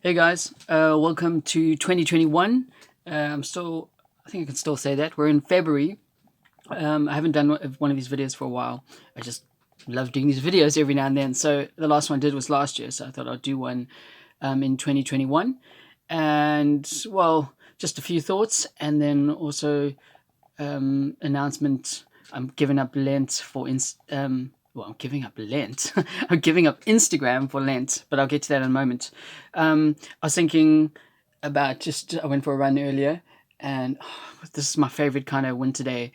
Hey guys, welcome to 2021. I think I can still say that. We're in February. I haven't done one of these videos for a while. I just love doing these videos every now and then. So the last one I did was last year, so I thought I'd do one in 2021. And well, just a few thoughts, and then also announcement. I'm giving up Lent for I'm giving up Lent. I'm giving up Instagram for Lent, but I'll get to that in a moment. I was thinking about I went for a run earlier, and this is my favorite kind of winter day.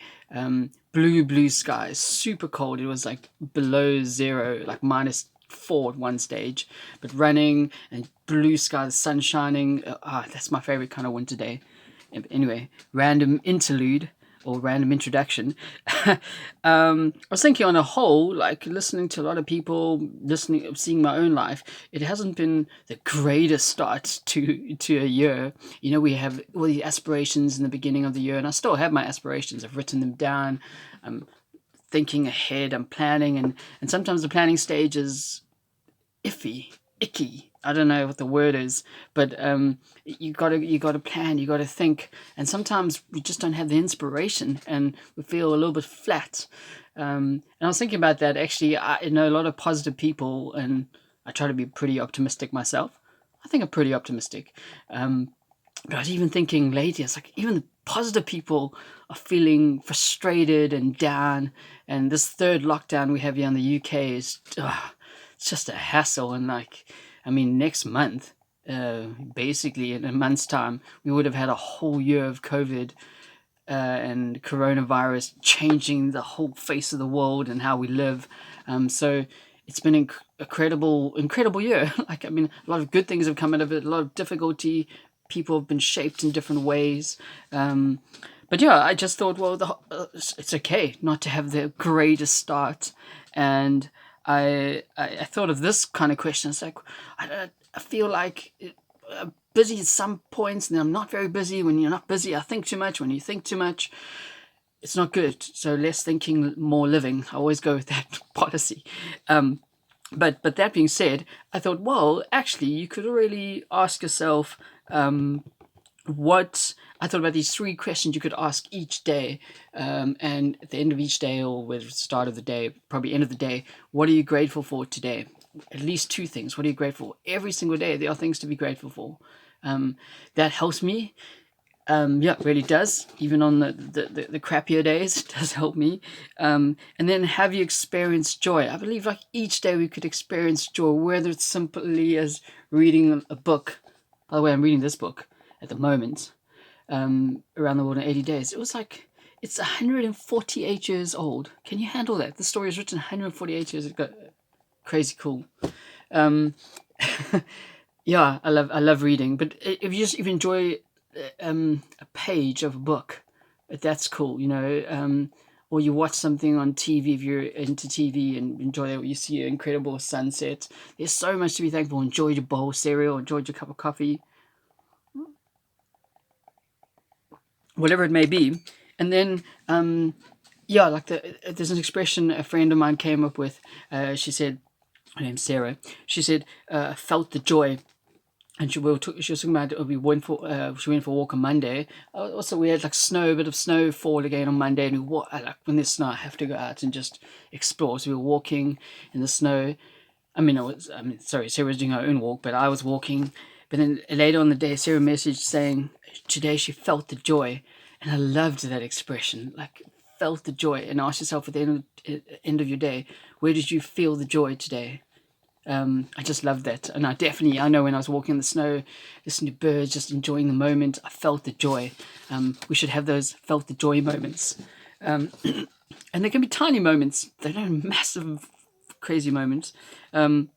Blue skies, super cold. It was like below zero, like -4 at one stage, but running and blue sky, the sun shining. That's my favorite kind of winter day. Anyway, random interlude or random introduction. I was thinking on a whole, like listening to a lot of people, seeing my own life, it hasn't been the greatest start to a year. You know, we have all the aspirations in the beginning of the year, and I still have my aspirations. I've written them down. I'm thinking ahead. I'm planning, and sometimes the planning stage is icky. I don't know what the word is, but you gotta plan, you gotta think, and sometimes we just don't have the inspiration, and we feel a little bit flat. And I was thinking about that. Actually, I know a lot of positive people, and I try to be pretty optimistic myself. I think I'm pretty optimistic, but I was even thinking lately, it's like even the positive people are feeling frustrated and down, and this third lockdown we have here in the UK is. It's just a hassle. And like, I mean, next month, basically in a month's time, we would have had a whole year of COVID and coronavirus changing the whole face of the world and how we live. So it's been incredible year. Like, I mean, a lot of good things have come out of it, a lot of difficulty. People have been shaped in different ways. But yeah, I just thought, well, it's okay not to have the greatest start. And I thought of this kind of question. It's like, I feel like I'm busy at some points, and I'm not very busy. When you're not busy, I think too much. When you think too much, it's not good. So less thinking, more living. I always go with that policy. But that being said, I thought, well, actually, you could really ask yourself, what I thought about these three questions you could ask each day, and at the end of each day, or with the start of the day, probably end of the day, what are you grateful for today? At least two things. What are you grateful for? Every single day, there are things to be grateful for. That helps me. Yeah, it really does. Even on the crappier days, it does help me. And then, have you experienced joy? I believe like each day we could experience joy, whether it's simply as reading a book. By the way, I'm reading this book at the moment, Around the World in 80 Days. It was like, it's 148 years old. Can you handle that? The story is written 148 years ago. Crazy cool. Um, yeah, I love reading. But if you enjoy a page of a book, that's cool. Or you watch something on TV if you're into TV and enjoy what you see an incredible sunset. There's so much to be thankful. Enjoyed your bowl of cereal, enjoyed your cup of coffee, whatever it may be. And then, yeah, like there's an expression a friend of mine came up with. She said, her name's Sarah. She said, felt the joy. And she was talking about she went for a walk on Monday. Also, we had like a bit of snow fall again on Monday, and like when there's snow, I have to go out and just explore. So we were walking in the snow. Sorry, Sarah was doing her own walk, but I was walking. But then later on the day, Sarah messaged saying today she felt the joy, and I loved that expression, like felt the joy. And ask yourself at the end of your day, where did you feel the joy today? I just love that. And I know when I was walking in the snow, listening to birds, just enjoying the moment, I felt the joy. We should have those felt the joy moments. Um, and they can be tiny moments. They're not massive, crazy moments. And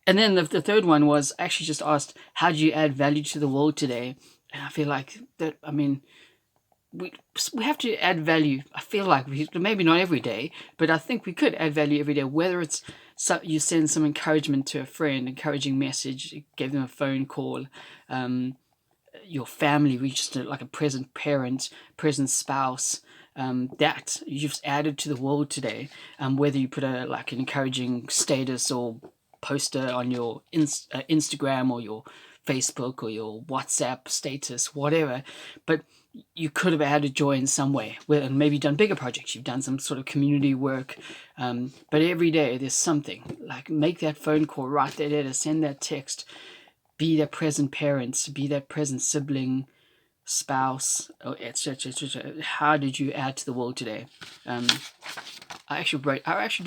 then the third one was actually just asked, how do you add value to the world today? And I feel like that, I mean, we have to add value. I feel like maybe not every day, but I think we could add value every day. Whether it's you send some encouragement to a friend, encouraging message, give them a phone call, your family, reached like a present parent, present spouse. That you've added to the world today. Whether you put an encouraging status or poster on your Instagram or your Facebook or your WhatsApp status, whatever, but you could have added joy in some way. And maybe done bigger projects. You've done some sort of community work, but every day there's something. Like make that phone call, write that letter, send that text, be that present parent, be that present sibling, spouse, etc., etc. How did you add to the world today? I actually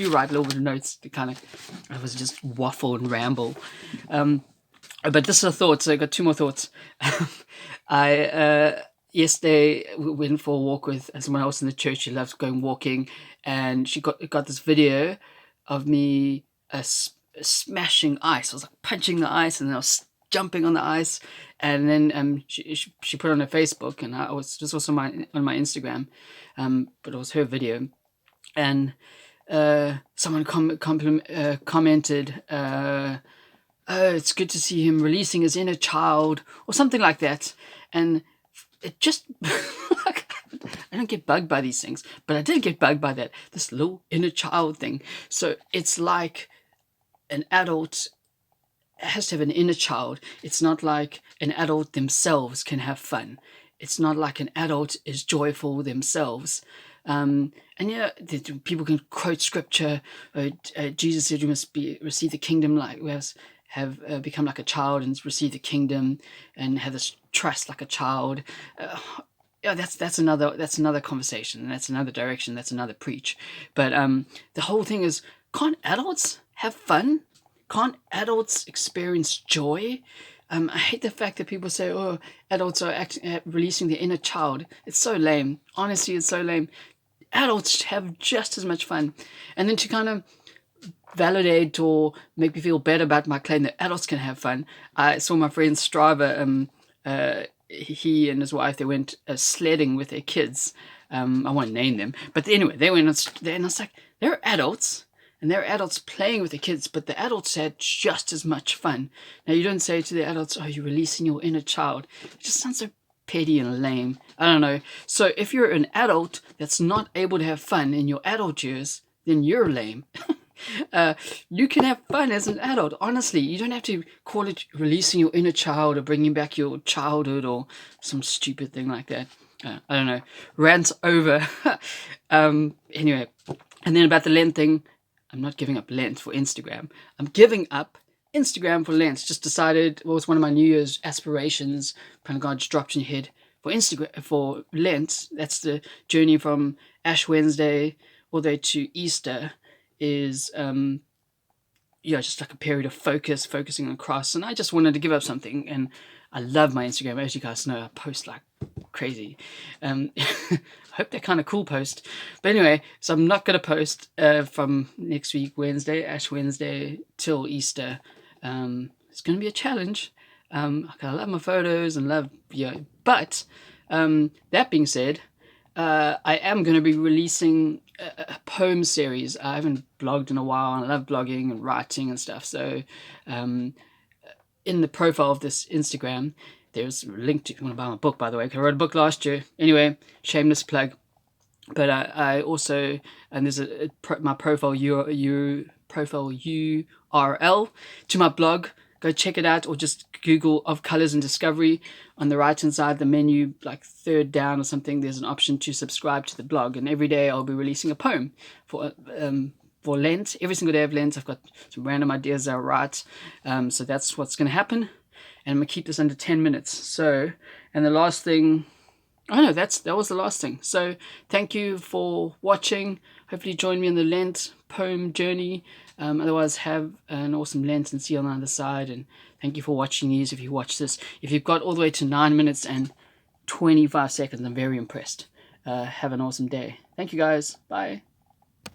do write a little bit of notes to kind of, I was just waffle and ramble. But this is a thought, so I got two more thoughts. I yesterday went for a walk with someone else in the church. She loves going walking, and she got this video of me smashing ice. I was like punching the ice, and then I was jumping on the ice, and then she put it on her Facebook, and I was just also on my Instagram, but it was her video, and someone commented, oh, it's good to see him releasing his inner child, or something like that. And it just, I don't get bugged by these things, but I did get bugged by this little inner child thing. So it's like an adult has to have an inner child. It's not like an adult themselves can have fun. It's not like an adult is joyful themselves. And people can quote scripture. Jesus said you must receive the kingdom like we have become like a child and receive the kingdom and have this trust like a child. That's another conversation, and that's another direction, that's another preach. But the whole thing is, can't adults have fun? Can't adults experience joy? I hate the fact that people say, oh, adults are releasing their inner child. It's so lame. Honestly, it's so lame. Adults have just as much fun. And then to kind of validate or make me feel better about my claim that adults can have fun, I saw my friend Strava. He and his wife, they went sledding with their kids. I won't name them, but anyway, they went there, and I was like, they're adults, and they're adults playing with the kids, but the adults had just as much fun. Now, you don't say to the adults, oh, you're releasing your inner child. It just sounds so petty and lame. I don't know. So if you're an adult that's not able to have fun in your adult years, then you're lame. You can have fun as an adult. Honestly, you don't have to call it releasing your inner child or bringing back your childhood or some stupid thing like that. I don't know. Rants over. Anyway, and then about the Lent thing, I'm not giving up Lent for Instagram. I'm giving up Instagram for Lent. Just decided, well, it was one of my New Year's aspirations. Kind of God just dropped in your head for Instagram for Lent. That's the journey from Ash Wednesday all the way to Easter. Is just like a period of focusing on Christ, and I just wanted to give up something. And I love my Instagram, as you guys know. I post like crazy. I hope they're kind of cool post, but anyway, so I'm not gonna post from next week Wednesday, Ash Wednesday, till Easter. It's gonna be a challenge. I love my photos and but that being said, I am going to be releasing a poem series. I haven't blogged in a while, and I love blogging and writing and stuff. So in the profile of this Instagram, there's a link to, if you want to buy my book, by the way, because I wrote a book last year. Anyway, shameless plug. But I also, and there's my profile URL to my blog. Go check it out, or just Google Of Colors and Discovery. On the right-hand side, the menu, like third down or something, there's an option to subscribe to the blog. And every day I'll be releasing a poem for Lent. Every single day of Lent, I've got some random ideas I'll write. So that's what's going to happen. And I'm going to keep this under 10 minutes. So, and the last thing, that was the last thing. So thank you for watching. Hopefully join me on the Lent poem journey. Otherwise, have an awesome Lent and see you on the other side. And thank you for watching these. If you watch this, if you've got all the way to 9 minutes and 25 seconds, I'm very impressed. Have an awesome day. Thank you, guys. Bye.